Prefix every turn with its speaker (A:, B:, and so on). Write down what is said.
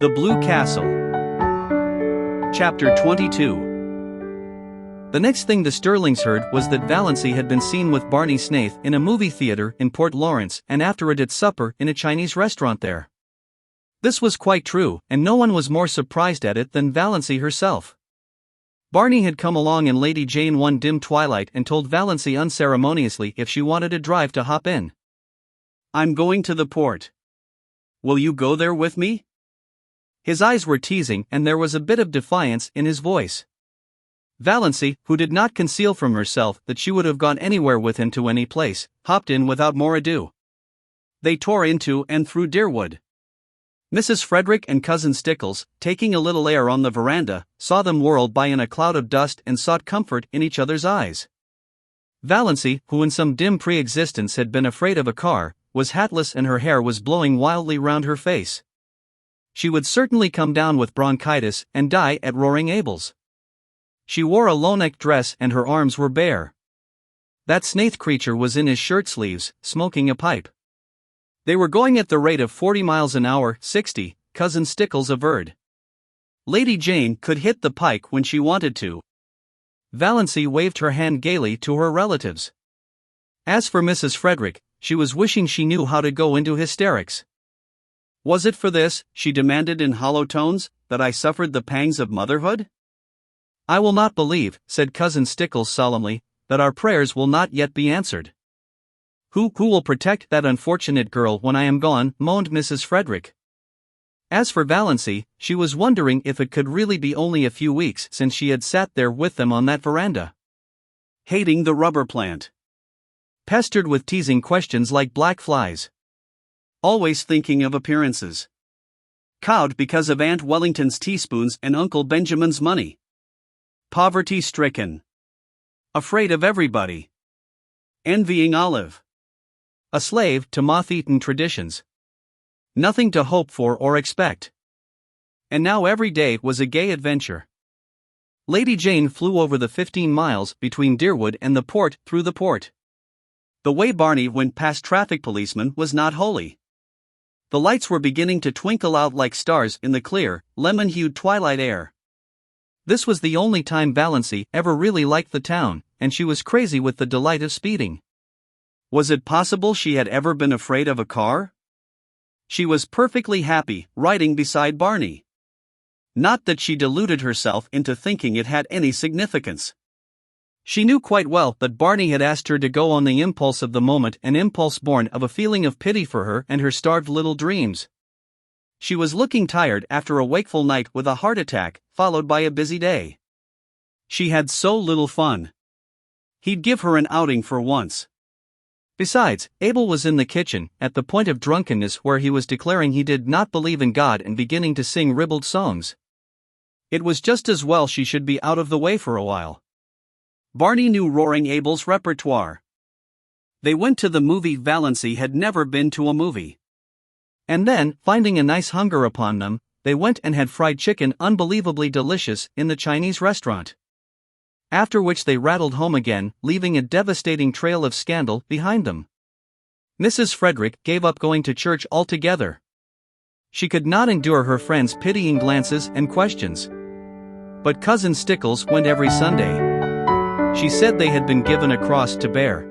A: The Blue Castle. Chapter 22. The next thing the Stirlings heard was that Valancy had been seen with Barney Snaith in a movie theater in Port Lawrence and after it at supper in a Chinese restaurant there. This was quite true, and no one was more surprised at it than Valancy herself. Barney had come along in Lady Jane one dim twilight and told Valancy unceremoniously if she wanted a drive to hop in. "I'm going to the port. Will you go there with me?" His eyes were teasing and there was a bit of defiance in his voice. Valancy, who did not conceal from herself that she would have gone anywhere with him to any place, hopped in without more ado. They tore into and through Deerwood. Mrs. Frederick and Cousin Stickles, taking a little air on the veranda, saw them whirl by in a cloud of dust and sought comfort in each other's eyes. Valancy, who in some dim pre-existence had been afraid of a car, was hatless and her hair was blowing wildly round her face. She would certainly come down with bronchitis and die at Roaring Abel's. She wore a low-necked dress and her arms were bare. That Snaith creature was in his shirt sleeves, smoking a pipe. They were going at the rate of 40 miles an hour, 60, Cousin Stickles averred. Lady Jane could hit the pike when she wanted to. Valancy waved her hand gaily to her relatives. As for Mrs. Frederick, she was wishing she knew how to go into hysterics. "Was it for this," she demanded in hollow tones, "that I suffered the pangs of motherhood?" "I will not believe," said Cousin Stickles solemnly, "that our prayers will not yet be answered." Who will protect that unfortunate girl when I am gone?" moaned Mrs. Frederick. As for Valancy, she was wondering if it could really be only a few weeks since she had sat there with them on that veranda. Hating the rubber plant. Pestered with teasing questions like black flies. Always thinking of appearances. Cowed because of Aunt Wellington's teaspoons and Uncle Benjamin's money. Poverty-stricken. Afraid of everybody. Envying Olive. A slave to moth-eaten traditions. Nothing to hope for or expect. And now every day was a gay adventure. Lady Jane flew over the 15 miles between Deerwood and the port through the port. The way Barney went past traffic policemen was not holy. The lights were beginning to twinkle out like stars in the clear, lemon-hued twilight air. This was the only time Valancy ever really liked the town, and she was crazy with the delight of speeding. Was it possible she had ever been afraid of a car? She was perfectly happy riding beside Barney. Not that she deluded herself into thinking it had any significance. She knew quite well that Barney had asked her to go on the impulse of the moment, an impulse born of a feeling of pity for her and her starved little dreams. She was looking tired after a wakeful night with a heart attack, followed by a busy day. She had so little fun. He'd give her an outing for once. Besides, Abel was in the kitchen, at the point of drunkenness where he was declaring he did not believe in God and beginning to sing ribald songs. It was just as well she should be out of the way for a while. Barney knew Roaring Abel's repertoire. They went to the movie. Valancy had never been to a movie. And then, finding a nice hunger upon them, they went and had fried chicken unbelievably delicious in the Chinese restaurant. After which they rattled home again, leaving a devastating trail of scandal behind them. Mrs. Frederick gave up going to church altogether. She could not endure her friends' pitying glances and questions. But Cousin Stickles went every Sunday. She said they had been given a cross to bear.